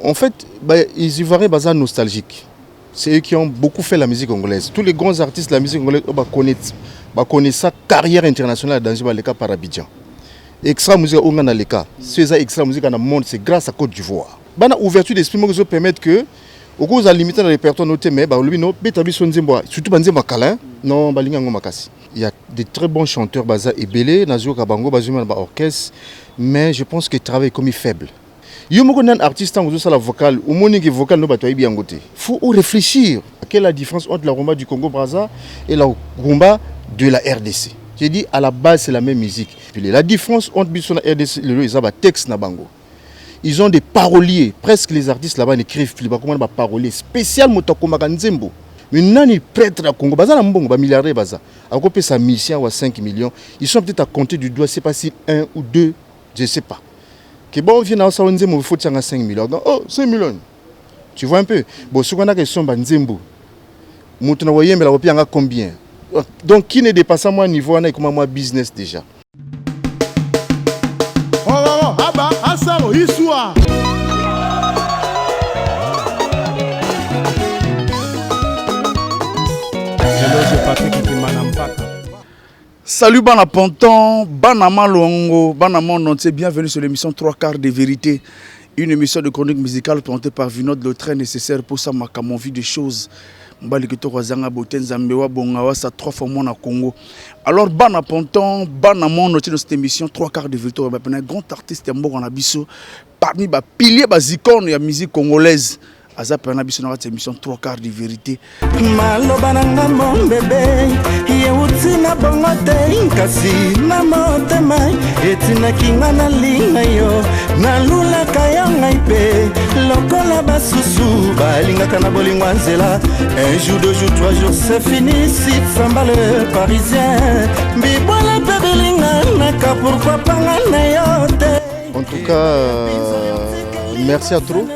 En fait, les Ivoiriens sont nostalgiques. C'est eux qui ont beaucoup fait la musique congolaise. Tous les grands artistes de la musique congolaise connaissent sa carrière internationale dans le cas par Abidjan. Extra musique on a le cas. C'est extra musique dans le monde, c'est grâce à Côte d'Ivoire. Bana ouverture d'esprit qui permettre que au cause à limiter le répertoire noté mais lui non bétabli son nzembo surtout banzembo kalin non balinga ngo makasi. Il y a des très bons chanteurs baza et belé nazo kabango bazuma ba orchestre mais je pense que travail comme faible. Yo moko nan artiste en la vocale ou monique vocale no bato bien ngoté. Faut réfléchir. Quelle est la différence entre la rumba du Congo Brazza et la rumba de la RDC? J'ai dit à la base c'est la même musique. La différence entre Bissona et RDC, ils ont des textes na bango. Ils ont des paroliers. Presque les artistes là-bas n'écrivent plus. Ils ont des paroliers. Spécial Motokoma Nzembo. Mais non, ils prêtent à Congo. Baza mbongo, milliardaire baza. À côté sa mission ou 5 millions. Ils sont peut-être à compter du doigt. C'est pas si 1 ou 2, je ne sais pas. Que bon, vient à Nzembo, il faut 5 millions. Oh, 5 millions. Tu vois un peu. Bon, ce qu'on a que son Nzembo. Moutona voyez, mais la repère a combien? Donc, qui ne dépasse pas moi niveau, on a comment moi business déjà. Salut Bana Ponton, Bana Malongo, Bana Mononté, bienvenue sur l'émission 3 quarts de vérité. Une émission de chronique musicale présentée par Vinod, le train nécessaire pour ça, ma vie des choses. Mbalikito Wazanga Boten Zambewa Bongawa, ça 3 fois moins à Congo. Alors, Bana Ponton, Bana Mononté dans cette émission 3 quarts de vérité, un grand artiste en Abisso, parmi les piliers, les icônes de la musique congolaise. Azap en Abisso dans cette émission 3 quarts de vérité. Malobananga mon bébé, yeutina bongote, kasi na motema, etina kinga na linga yo, na lula kaya ngaipe, lokola basusu, balinga kana bolingwa nzela. Un jour, 2 jours, 3 jours, c'est fini, si samba le parisien, bibola pebelinga naka pourquoi panga na yote. En tout cas, merci à trop.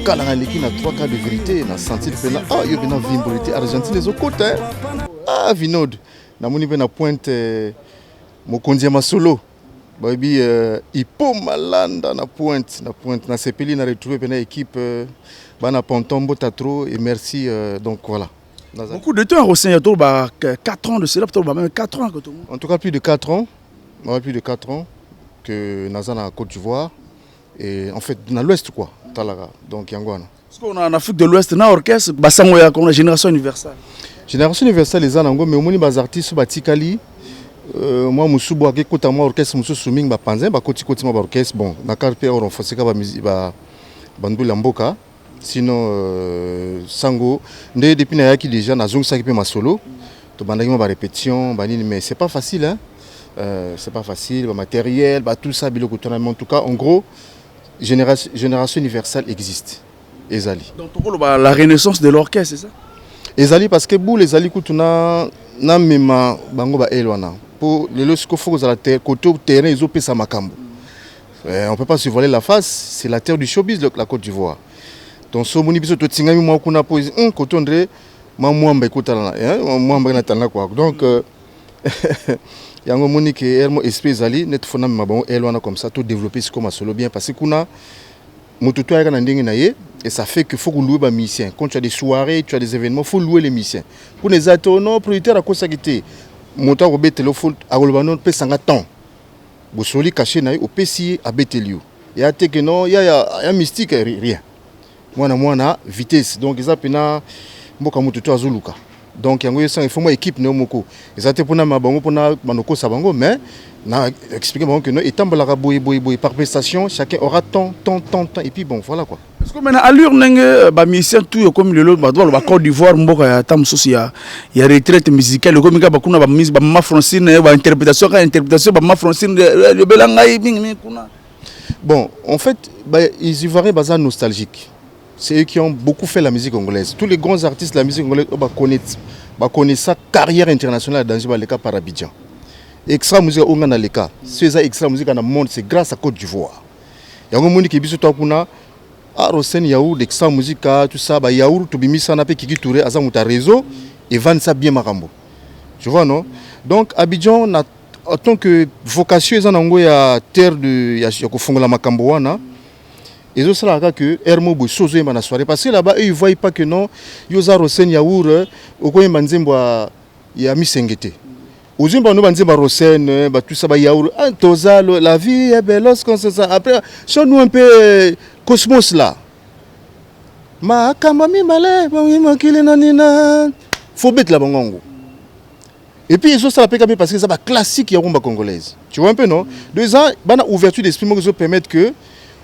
Quand on a l'équipe na 3 quarts de vérité, on a senti le pena. Ah, il y a une vimbolité argentine les autres côtés. Ah, Vinod, na moni na pointe Mokondia Masolo. Baby, Ipo Malanda na pointe, na Sepeli na retrouvé une équipe Bana Ponton Botatro et merci donc voilà. Beaucoup de temps au Sénégal, 4 ans de cela, même 4 ans que tout le monde. En tout cas plus de 4 ans. Plus de 4 ans que Nazana à Côte d'Ivoire et en fait dans l'ouest quoi. Donc Yangwana. Parce qu'on a en Afrique de l'Ouest, on a orchestre, Bassangoya, on a Génération Universelle. Génération Universelle, les Anango, mais au moins les artistes, Batikali, moi, Moussoubo, à côté moi, orchestre, Moussou Souming, Bapanzin, Bakoti Kotima, orchestre, bon, Nakarpe, on fait ça, Bandou Lamboka, sinon, Sango, depuis Nayaki déjà, Nazong Sakipe ma solo, to Bandagima, répétition, mais c'est pas facile, hein. C'est pas facile, matériel, tout ça, en tout cas, en gros, Génération Universelle existe. Ezali. Donc la renaissance de l'orchestre, c'est ça? Ezali parce que les Ali kutuna na mema bango ba elwana. Pour les lorsqu'il faut que la terre côté terrain ils ont payé sa makambo. On peut pas se voiler la face, c'est la terre du showbiz la Côte d'Ivoire. Donc so moni biso to tingami mo kuna pose côté André ma mwamba ekutana hein mwamba na tanga quoi. Donc yango monique elmo esprit Ezali net fona mema bango elwana comme ça tout développer ce comme solo bien parce que kuna mototo ya kana ndenge na ye. Et ça fait qu'il faut louer les musiciens. Quand tu as des soirées, tu as des événements, il faut louer les musiciens. Pour les acteurs, non, prioritaire à cause de ça. Moteur au téléphone, à Golbanon, peut s'engager temps. Vous solli caché naï au PC à Betelio. Il y a que non, il y a mystique rien. Moi na vitesse. Donc ils appellent na mboka mototo azuluka. Donc il faut moi équipe néomoko. Ils attendent pour na mabango pour na manoko sabango mais na expliquer que non étant la boy par prestation, chacun aura temps et puis bon voilà quoi. Parce que maintenant allure n'enge ba musicien tout comme le lot ba Côte d'Ivoire mboka ya tam sosi ya retraite musicale comme ka ba kuna ba mise ba ma francine ba interprétation ba ma francine le belanga mingi kuna. Bon, en fait, les Ivoiriens sont nostalgiques. C'est eux qui ont beaucoup fait la musique congolaise. Tous les grands artistes de la musique congolaise connaissent sa carrière internationale dans le cas par Abidjan. Extra musique on a le cas. C'est ça extra musique dans le monde, c'est grâce à Côte d'Ivoire. Il y a un monde qui biso kuna ah Rosen Yaourt extra musique tout ça ba yaourt to bimisa na pe kiki touré aza muta réseau et vendre ça bien makambo. Tu vois non? Donc Abidjan en tant que vocation ils en ya terre de ya ko fongola makambo wana. Et ça là que Hermo Bosozo est na soirée parce que là-bas eux, ils voient pas que non yoza rosen yaour au coin manzembo ya misengete. Ozimba no banzemba rosen ba tout ça ba yaour toza la vie est belle lorsqu'on se ça après show nous un peu cosmos là. Ma kamami malé bangi makile nanina faut mettre la bangongo. Et puis ils ont ça la parce que ça va classique ya rumba congolaise. Tu vois un peu non? Deux ans bana ouverture d'esprit moi qui permettre que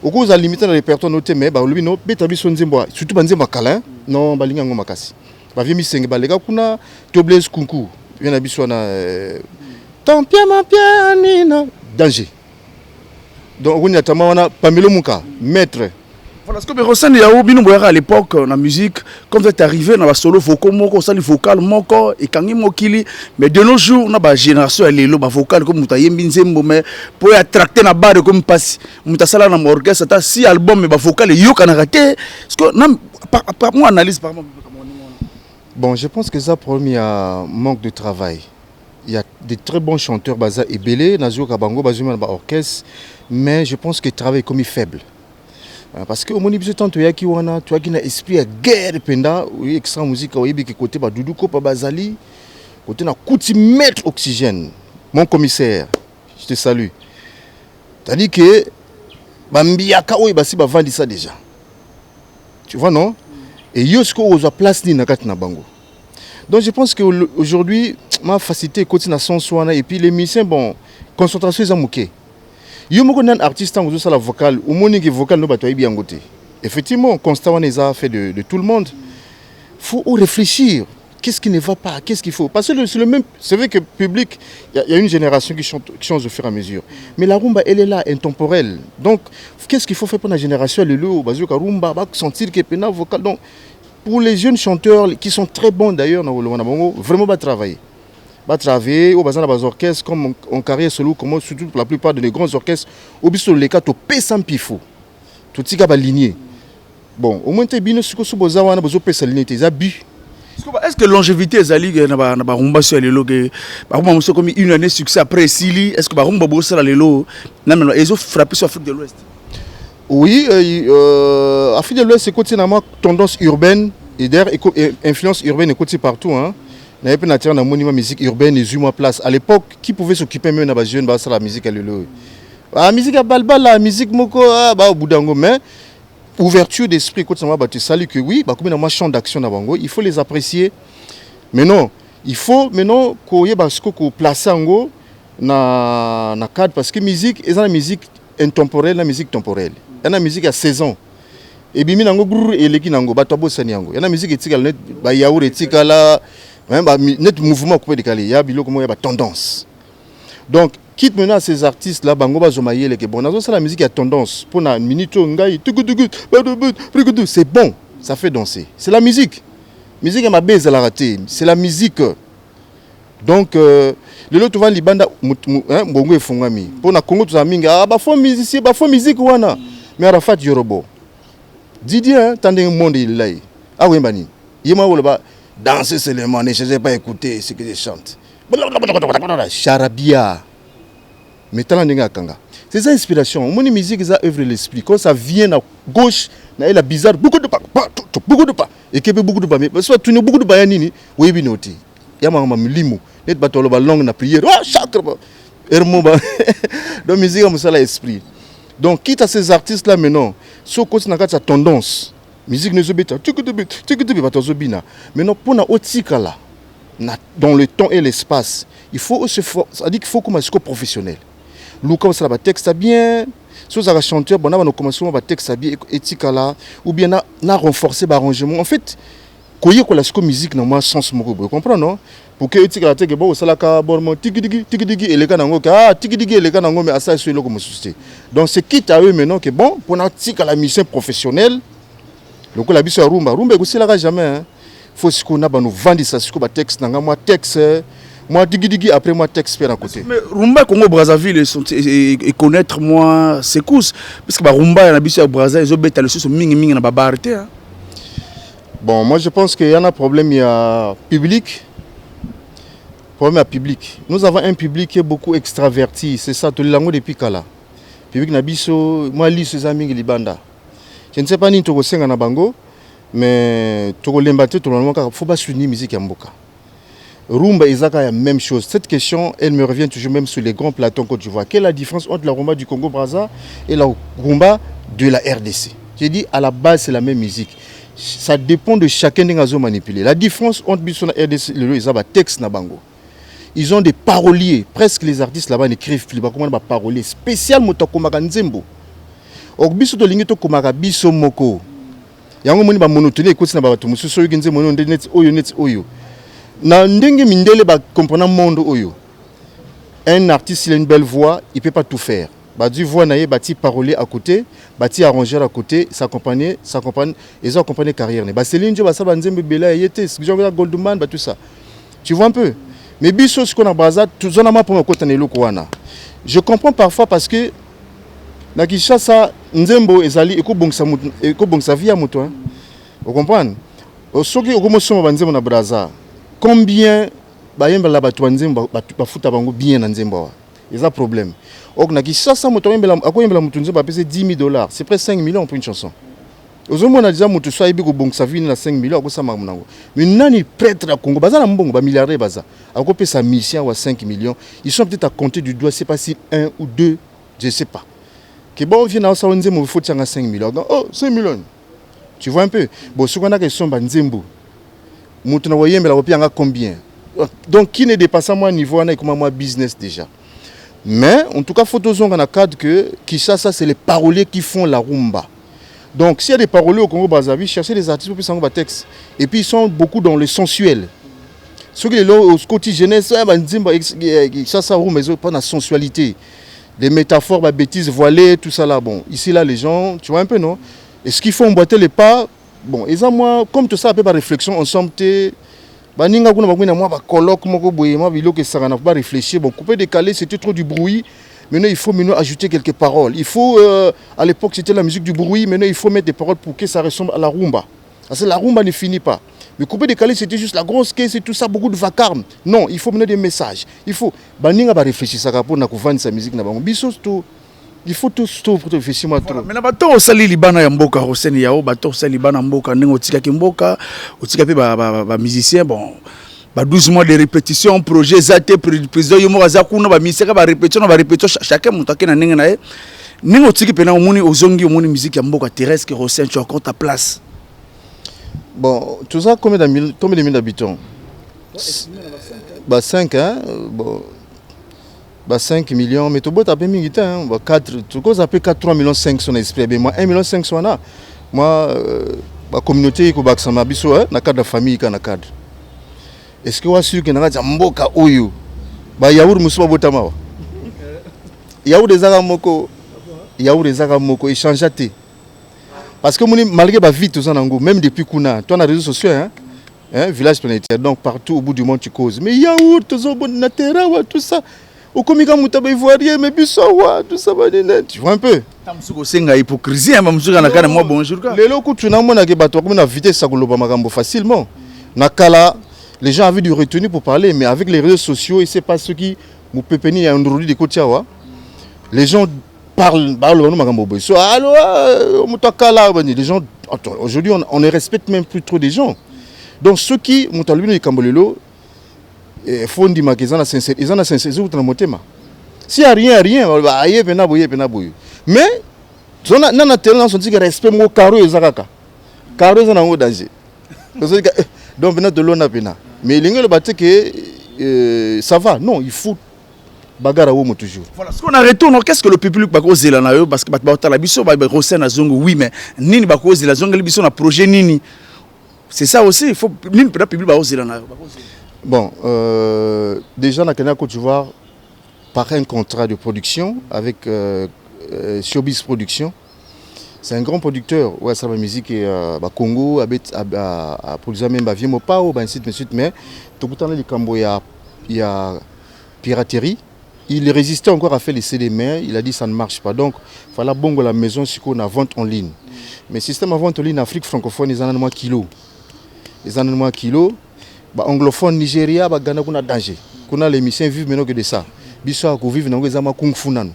au cours à limiter le répertoire noté mais ba lobi no betabi son nzembo surtout banzembo kala non balinga ngo makasi. Ba vie misenge ba lega kuna tobles kunku bien abiso na ton pied ma pied nina danger. Donc on y a tellement Pamelo Muka maître. Voilà, ce que Rosen Yao Bino Boyara à l'époque la musique, quand vous êtes arrivé dans la solo vocal, moko, sali vocal, moko, et kangi mokili, mais de nos jours, on a une génération elle est là, vocal comme Moutaye Mbinzembo, mais pour attracter na barre comme passe, Moutasala na orchestre, ça si album mais vocal et yo kanarate, parce que par moi analyse par moi. Bon, je pense que ça problème il y a manque de travail. Il y a des très bons chanteurs baza et belé, Nazio Kabango, Bazuma na orchestre, mais je pense que le travail est comme faible. Parce que au moment où tu as un esprit de guerre, oui, extra musique, oui, qui côté Doudou Kopa Bazali, côté na kouti mettre oxygène. Mon commissaire, je te salue. C'est-à-dire que Bambiaka oui basi ba vendre ça déjà. Tu vois non? Et yosko oza place ni na katina bango. Donc je pense que aujourd'hui ma facilité côté na son soana et puis les musiciens bon concentration ils ont manqué. Il y a un artiste qui a la vocale, ou monique vocal no bato bien côté. Effectivement, Constant a fait de tout le monde. Faut réfléchir. Qu'est-ce qui ne va pas? Qu'est-ce qu'il faut? Parce que c'est le même. C'est vrai que le public, il y a une génération qui change au fur et à mesure. Mais la rumba, elle est là, intemporelle. Donc, qu'est-ce qu'il faut faire pour la génération? Elle est là, parce que rumba, sentir qu'il y a un vocal. Donc, pour les jeunes chanteurs qui sont très bons d'ailleurs, vraiment pas travailler. Va travailler au bazar des orchestres comme en carrière solo comme surtout pour la plupart de les grands orchestres au biso les cas to pesa mpifo tout tika ba ligné bon au moins te bino siko so boza wana bozo pesa ligné te zabi est-ce que longévité ezali na ba rumba sur lelo que ba rumba muso comme une année succès après Sili est-ce que ba rumba bossa lelo na meno ezo frapper sur Afrique de l'Ouest? Oui, Afrique de l'Ouest c'est côté na tendance urbaine et d'ailleurs influence urbaine est côté partout hein. Il y a un monument musique urbaine et Zuma place. À l'époque, qui pouvait s'occuper même de la jeune base la musique à l'élo. La musique à balbal, la musique moko au boudango mais ouverture d'esprit quand ça m'a battu salut que oui, bah comme dans ma champ d'action na bango, il faut les apprécier. Mais non, il faut maintenant qu'on y parce qu'on place ango na cadre parce que musique est la musique intemporelle, la musique temporelle. Il y a la musique à saison. Et bimi nango brrr et leki nango bato bosani yango. Il y a la musique etikala net ba yaour etikala même net mouvement coupé décalé, il y a bilo y a tendance. Donc quitte maintenant ces artistes là bango bazomaye les que bon dans ça la musique a tendance pour na minute ngai c'est bon, ça fait danser. C'est la musique. Musique ma base la raté, c'est la musique. Donc le lot va libanda mbongo efungami. Pour na Congo tous aminga ba fond musicien, ba fond musique wana. Mais Arafat Yorobo. Didier tandis monde il là. Ah oui bani. Yema wala danser seulement, ne cherchez pas à écouter ce que je chante. Charabia. C'est ça l'inspiration. Mon musique, ça œuvre l'esprit. Quand ça vient à gauche, il y a bizarre, beaucoup de pas. Et qu'il y a beaucoup de pas. Mais soit tu n'as beaucoup de pas, oui, binoti. Il y a un limo. Net batolo ba langue na prière. Oh, chakra. Hermoba. Donc musique comme ça l'esprit. Donc quitte à ces artistes là maintenant, ce côté n'a pas sa tendance. Musique ne se bête, maintenant pour na otika là dans le temps et l'espace il faut se ça dit qu'il faut comme un professionnel Luka ça va texte bien si vous avez chanteur bon on commence à texte bien étika là ou bien na renforcer l'arrangement en fait koye ko la musique na moi sens moko vous comprenez non pour que étika la teke bon ça la ka bormo tiki digi et les gars nango tiki digi et les gars nango mais à ça c'est le comme société donc c'est quitte à eux maintenant que bon pour na tika la mission professionnelle. Donc la biso rumba aussi la jamais faut ce qu'on a nous vendre ça ce que texte nanga moi texte moi digi après moi texte à côté mais rumba Congo Brazzaville et connaître moi c'est cause parce que rumba na biso Brazzaville zo beta le sous mingi na babarté hein. Bon moi je pense qu'il y en a problème il y a public nous avons un public qui est beaucoup extraverti c'est ça tout le langue depuis kala public na biso moi lis ces amis libanda Je ne sais pas ni tokosenga na bango, mais tokolemba te tolomoka faut pas soutenir musique ya mboka. Rumba ezaka la même chose. Cette question, elle me revient toujours même sur les grands plateaux Côte d'Ivoire. Quelle est la différence entre la rumba du Congo-Brazza et la rumba de la RDC? J'ai dit à la base c'est la même musique. Ça dépend de chacun des gazos manipulés. La différence entre Bisson et RDC, ils ont des textes na bango. Ils ont des paroliers. Presque les artistes là-bas n'écrivent plus. Comment des paroliers spécial motokomaka nzembo. Or biso to lingi to komaka biso moko. Yango moni ba monotonie écoute na ba bato mususu oyo nzembo no net oyo. Na ndenge mindele ba comprendre monde oyo. Un artiste il a une belle voix, il peut pas tout faire. Bah du voix naie bati parolier à côté, bati arrangeur à côté, s'accompagner, ils ont accompagné carrière. Bah Céline Dion ba sa ba nzembe bela yete, Jean Goldman ba tout ça. Tu vois un peu. Mais biso ce qu'on a Brazza, tout ça na ma pour côté na eloko wana. Je comprends parfois parce que na Kinshasa nzembo ezali ekobongisa vie ya moto hein. Vous comprenez? Soki okomoso ba nzembo na Brazza. Combien bayemba la bato nzembo ba futa bango bien na nzembo. Ils ont problème. Or na Kinshasa moto akoyembela moto nzembo ba pese $10,000, c'est presque 5 millions pour une chanson. Ozomona déjà moto so ayibi ko bongisa vie na 5 millions akosama munango. Mais nani prêtre à Congo baza na mbongo ba milliardaire baza. Akopesa mission wa 5 millions, ils sont peut-être à compter du doigt, c'est pas si un ou deux, je sais pas. Que bon vient na sa nzembo il faut tianga 5 millions. Oh, 5 millions. Tu vois un peu. Bon ce qu'on a que son ba nzembo. Moto na woyembela opianga combien? Donc qui ne dépasse moi niveau na comme moi business déjà. Mais en tout cas faut toujours dans le cadre que Kinshasa c'est les paroliers qui font la rumba. Donc s'il y a des paroliers au Congo Brazzaville, cherchez des artistes pour faire un texte. Et puis ils sont beaucoup dans le sensuel. Ceux qui sont au côté jeunesse, ça rumba mais pas dans la sensualité. Des métaphores, des bêtises voilées, tout ça là. Bon, ici là les gens, tu vois un peu non? Est-ce qu'il faut emboîter les pas? Bon, et ça moi comme tout ça un peu par réflexion ensemble baninga kuna bakuna moi ba colloque moko boye moi bilo que ça n'a pas réfléchir bon couper décaler c'était trop du bruit maintenant il faut maintenant ajouter quelques paroles il faut à l'époque c'était la musique du bruit maintenant il faut mettre des paroles pour que ça ressemble à la rumba parce que la rumba ne finit pas mais couper décaler c'était juste la grosse caisse et tout ça beaucoup de vacarme non il faut mener des messages il faut baninga ba réfléchir ça pour na kuvanda sa musique na bango biso tout il faut tout réfléchir moi trop. Mais na bato osali libana ya mboka Hossein Yao bato osali libana mboka ndenge otika ki mboka otika pe ba musicien bon ba 12 mois de répétition projet zate président yo mo za kuna ba musicien ba répétition chacun mutaki na ndenge na ye ndenge otiki pe na omoni ozongi omoni musique ya mboka terrestre Hossein tu as encore ta place. Bon tout ça combien de mille d'habitants? Bah 5 hein bon. Bah 5 millions, mais tout le monde a payé 4, tout le monde a payé 3 millions 5 son esprit. Moi 1 million 5 son là. Moi, la communauté qui est dans le cadre de la famille, dans le cadre. Est-ce que vous êtes sûr que vous avez un mboka oyo? Bah yaourt musuba botama. Yaourt des agamoko. Yaourt des agamoko et change te. Parce que malgré la vie tout ça même depuis Kuna, toi na réseaux sociaux hein, village planétaire donc partout au bout du monde tu causes. Mais yaourt tout ça bon natera tout ça. Au comika mutaba ivoirien mais bisowa tout ça va tu vois un peu tamsuko senga hypocrisie mais msuka na kana moi bonjour ka lelo kutu na mona ke bato comme na vitesse ça koloba makambo facilement nakala les gens avaient du retenue pour parler mais avec les réseaux sociaux et c'est pas ce qui mu pepeni ya ndrudi de kotiawa les gens parlent makambo boso allo mutakala les gens aujourd'hui on ne respecte même plus trop des gens donc ceux qui mutalubino ikambolelo il faut dire que ils ont la sincérité dans le motema. S'il n'y a rien, mais on a tellement senti que respect mon carreau et zakaka. Carreau est en danger. Donc maintenant de l'on a pena. Mais il y a le bâti que ça va. Non, il faut bagarre au toujours. Voilà, ce qu'on a retourné, qu'est-ce que le public va causer là parce que la biso va rosser na zongo oui mais nini va causer la zongo biso na projet nini. C'est ça aussi, il faut nini le public va causer là. Bon, déjà, dans la Côte d'Ivoire, par un contrat de production avec Showbiz Production. C'est un grand producteur. Ouais, ça va musique et Congo, à produire même Viemo Pao, ainsi de suite. Mais tout le temps, il y a piraterie. Il résistait encore à faire les CD, mais il a dit que ça ne marche pas. Donc, il fallait bon la maison si on a vente en ligne. Mais le système de vente en ligne en Afrique francophone, ils en ont moins kilo. Ils en ont moins kilo. Anglophone Nigeria Ghana kuna danger kuna l'émission vivre maintenant que de ça biso ko vivre na ngeza ma kung fu nan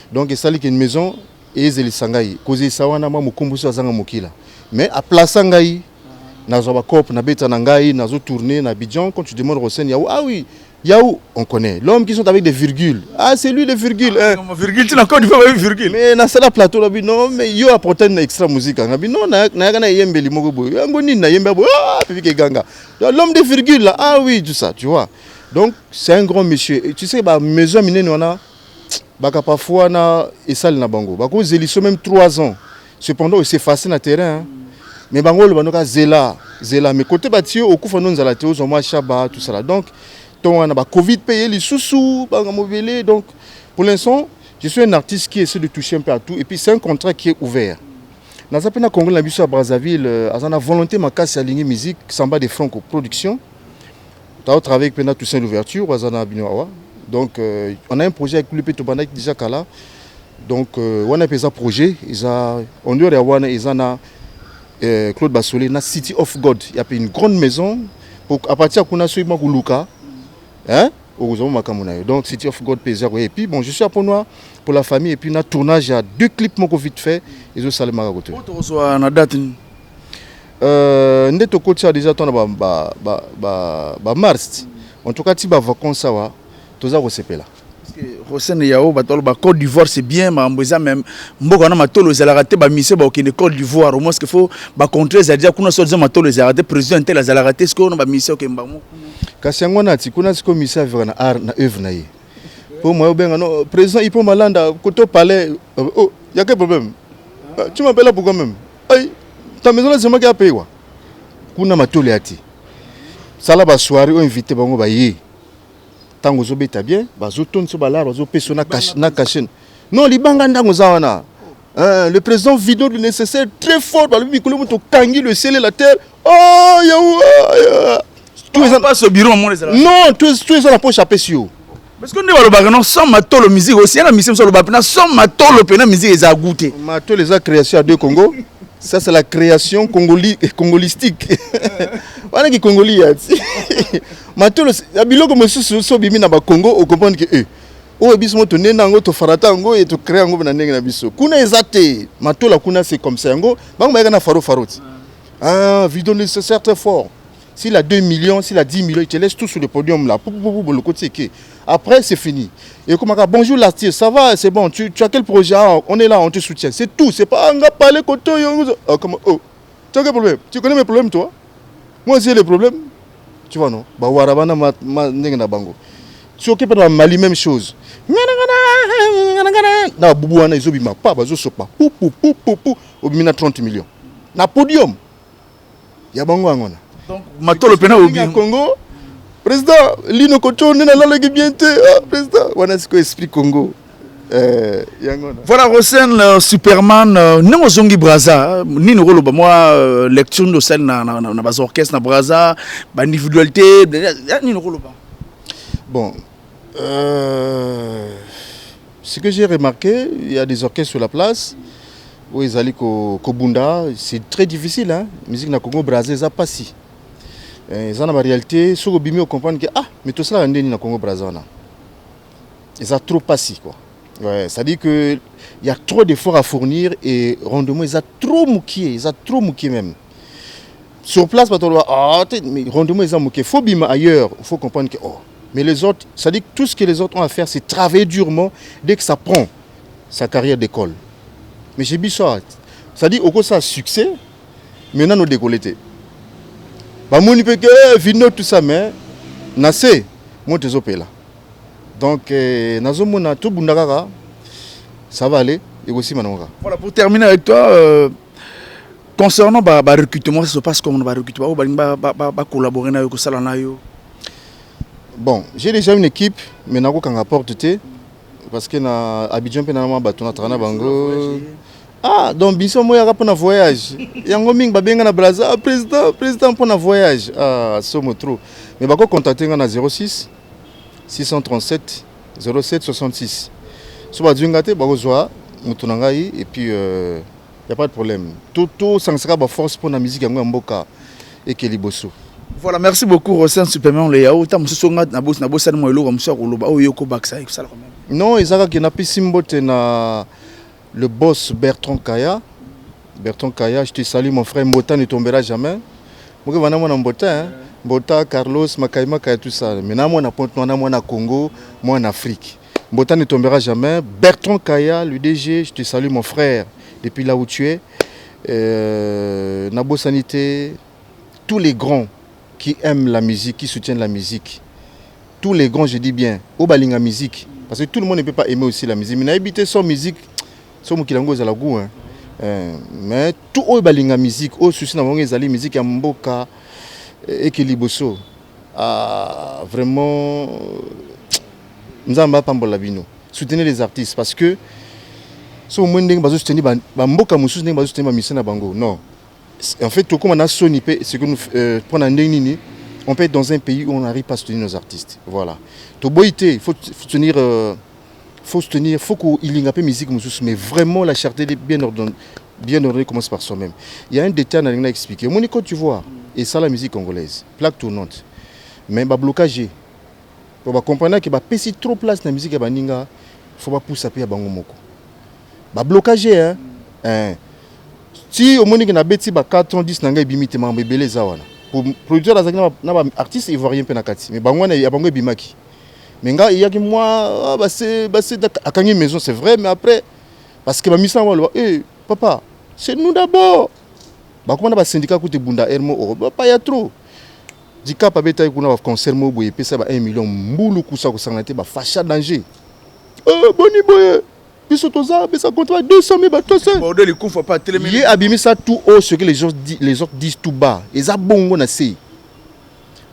donc ça li une maison ezelisa ngai kozisa wana mwa mokumbusi azanga mokila mais a place ngai nazo ba cop na beta na ngai nazo tourner na Abidjan quand tu demandes Rosen Yaou ah oui Yaou on connaît l'homme qui sont avec des virgules ah c'est lui les virgules virgule tu n'as encore du virgule mais na sala plateau là non mais yo apporter une extra musique ngabi non na kana yembeli moko boy yango nini na yemba boy ah pique ganga l'homme des virgules là ah oui tout ça tu vois donc c'est un grand monsieur et tu sais ba maison minene wana baka parfois na esal na bango bako zeliso même 3 ans cependant il s'est effacé na terrain hein. Mais bango le banoka zela mais côté batio au kufa non zala teo zo moi chaba tout ça là donc ton on a Covid payé les sous banga mobile donc pour l'instant je suis un artiste qui essaie de toucher un peu à tout et puis c'est un contrat qui est ouvert na zapena Congo na biso à Brazzaville azana volonté makasi aligner musique samba de franco production ta travailler avec pena Toussaint l'ouverture azana binoa donc on a un projet avec le Petobana déjà kala donc on a pesa projet on doit avoir izana Claude Bassolé na City of God il y a une grande maison pour à partir kuna so makuluka hein au makamuna donc City of God pesa et puis bon je suis à Ponoa pour la famille et puis na tournage il y a 2 clips moko vite fait et zo salema à côté na date ndeto kocha déjà tona ba mars en tout cas ti ba vacances sawa toza ko sepela Rosen Yaou batolo ba Côte d'Ivoire c'est bien ma mboza même mboko na matolo za la raté ba mission ba okende Côte d'Ivoire au moins ce qu'il faut ba contrer za dia kuna so za matolo za raté président tel za la raté ce qu'on ba mission ke mbamo kasi yango na ti kuna siko mission vers na art na œuvre na ye pour moi benga no président il peut malanda koto palais oh y a quel problème tu m'appelles pourquoi même ay ta maison là c'est moi qui a payé quoi kuna matolo ati sala ba soirée o invité bango ba ye tango zo beta bien bazo ton so balar bazo peso na cache non libanga ndango zawana le président vidéo le nécessaire très fort par le micro moto kangi le ciel et la terre oh ya tout ça passe au bureau mon les non tout ça la poche à pesio parce que ndeba lo bagano sans matolo musique aussi na mission so lo bapena sans matolo pena musique eza goûter matolo les a création à deux Congo ça c'est la création congolistique wana ki congoli yati matolo abilo comme so bimi na ba Congo au comprendre que o ebiso moto nena ngo to farata ngo et to créer ngo na ndenge na biso kuna ezate matolo kuna c'est comme ça ngo bango ba na faroti ah vidéo nécessaire très fort s'il a 2 millions s'il a 10 millions il te laisse tout sur le podium là pour le côté qui après c'est fini et comme bonjour l'artiste ça va c'est bon tu as quel projet on est là on te soutient c'est tout c'est pas on va parler côté comment oh tu as quel problème tu connais mes problèmes toi moi j'ai les problèmes tu vois non ba warabana ma ndenge na bango tu occupes dans Mali même chose na bubu wana izobima pa bazo sopa pou obimina 30 millions na podium ya bango ngona donc matolo pena obi Congo président lino kochone na lalogi bienté président wana siko esprit Congo yangona voilà Rosen Superman nengo zongi Brazza nini roloba moi lecture de scène na bas orchestre na Brazza ba individualité nini roloba bon ce que j'ai remarqué il y a des orchestres sur la place où ils allaient Kobunda c'est très difficile hein musique na Congo Brazza ça pas si ils ont la réalité sur le bimio comprendre que mais tout ça ndeni na Congo Brazza na ils a trop passé quoi ouais ça dit que il y a trop d'efforts à fournir et rendement ils a trop mouqué même sur place pas mais rendement ils ont mouqué faut bima ailleurs il faut comprendre que mais les autres ça dit que tout ce que les autres ont à faire c'est travailler durement dès que ça prend sa carrière d'école mais j'ai dit ça dit au coup ça succès maintenant nous décolleté ba moni pe que vino tout ça mais nasé mon tezopela donc nazomona tout bundaka ça va aller et aussi manonga voilà pour terminer avec toi concernant ba recrutement ça se passe comment ba recrutement ba collaborer na yo ko sala na yo bon j'ai déjà une équipe mais nako kanga porte té parce que na Abidjan pe na ma batona trana bango donc biso moya ka pona voyage yango mingi babenga na Brazza président pona voyage somo trop mais bako contacter nga na 06 637 07 66 so ba djunga te bako zwa mutu na ngai et puis y a pas de problème tout ça sera ba force pour la musique yango mboka et keliboso. Voilà, merci beaucoup Rosen Superman le yao ta muso nga na bossa mo elo muso ko loba o yoko baksa ko sala quand même non ezaka ke na pisimbote na le boss Bertrand Kaya. Bertrand Kaya, je te salue mon frère, Mbota ne tombera jamais. Moi, je suis Mbota, hein? Mbota, Carlos, Makaima, Kaya, tout ça. Maintenant, moi, on a Congo, moi, en Afrique. Mbota ne tombera jamais. Bertrand Kaya, le DG, je te salue mon frère, depuis là où tu es. Nabo Sanité, tous les grands qui aiment la musique, qui soutiennent la musique. Tous les grands, je dis bien, au balinga musique. Parce que tout le monde ne peut pas aimer aussi la musique. Mais habiter sans musique, sans Mukilango Zalagou. Mais tout au balinga musique, au souci d'avoir une musique à Mboka et Kiliboso. Vraiment, nous avons pas de soutenir les artistes parce que si on veut soutenir Mboka, nous soutenir la mission à Bango. Non. En fait, tout comme on a sonné, c'est que nous prenons un déni. On peut être dans un pays où on n'arrive pas à soutenir nos artistes. Voilà. Il faut soutenir, il faut qu'il y ait un peu de musique, mais vraiment la charité bien ordonnée commence par soi-même. Il y a un détail que je vais expliquer. Mon école, tu vois, et ça la musique congolaise, plaque tournante. Mais il y a un blocage. Pour comprendre qu'il y a trop de place dans la musique, il faut pas pousser à payer à Bangomoko. Il y a un blocage. Si au moins il y a 4 ans, 10 ans, il y a des gens pour producteur artiste ivoirien penakati mais bango ya bango bimaki mais nga il y a que moi c'est à Kangi maison c'est vrai mais après parce que ba mission papa c'est nous d'abord ba comment ba syndicat côté bunda hermo pas ya trop dika pa beta kuna ba concert mo boye pesa ba 1 million mbulu kusa ko sangaté ba facha danger boni boye biso toza ça compte 200 000 bateaux ça bon les coups faut pas téléméner il abîme ça tout haut ce que les autres disent tout bas et ça bongo na sei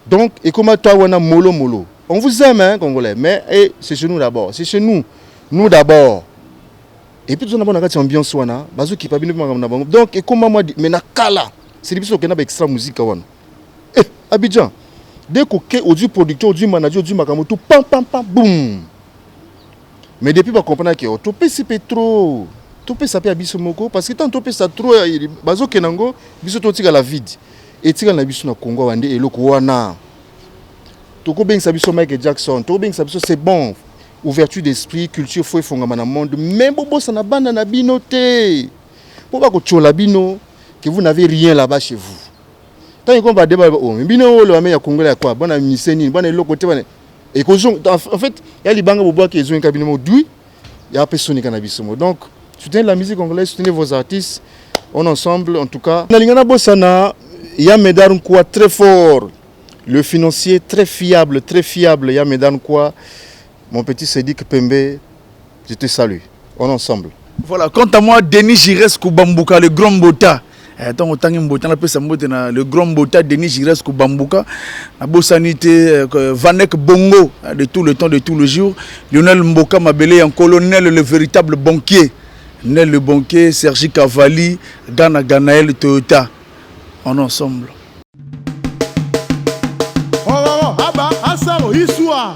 donc et comment toi on a molo on vous aime hein congolais mais c'est chez nous d'abord c'est chez nous d'abord et puis on a bonne ambiance wana bazo ki pa bino na bango donc et comment moi mais na kala c'est biso que na ba extra musique wana Abidjan dès que audio producteur audio manager audio makamoto pam boum. Mais depuis, on comprend que topé c'est trop. Topé ça peut abisso moko parce que tant topé ça trop, bazo kenango, biso to tika la vide. Et tika na biso na Congo wande eloko wana. Toko ben sabiso Michael Jackson, toko ben sabiso c'est bon. Ouverture d'esprit, culture faut fongama na monde, même bobo ça na banda na binoté. Pour pas que chola bino que vous n'avez rien là-bas chez vous. Tant qu'on va débat bino le amé ya Congolais ya quoi, bona miseni, bona eloko te bona. Et en fait, il y a les banques qui ont un cabinet d'oui, il y a personne qui a un donc, soutenez la musique congolaise, soutenez vos artistes, on ensemble en tout cas. Il y a Medan quoi très fort, le financier très fiable, il y a Medan quoi, mon petit Sédik Pembe, je te salue, on ensemble. Voilà, quant à moi, Denis Girescu Bambuka, le grand Bota. Le grand Bota Denis Girescu Bambuka, la Bossanité, Vanek Bongo, de tout le temps, de tout le jour. Lionel Mboka Mabele, un colonel, le véritable banquier. Nel le banquier, Sergi Cavali, Ganaël Toyota. On est ensemble. Oh, ah bah, ah ça, histoire.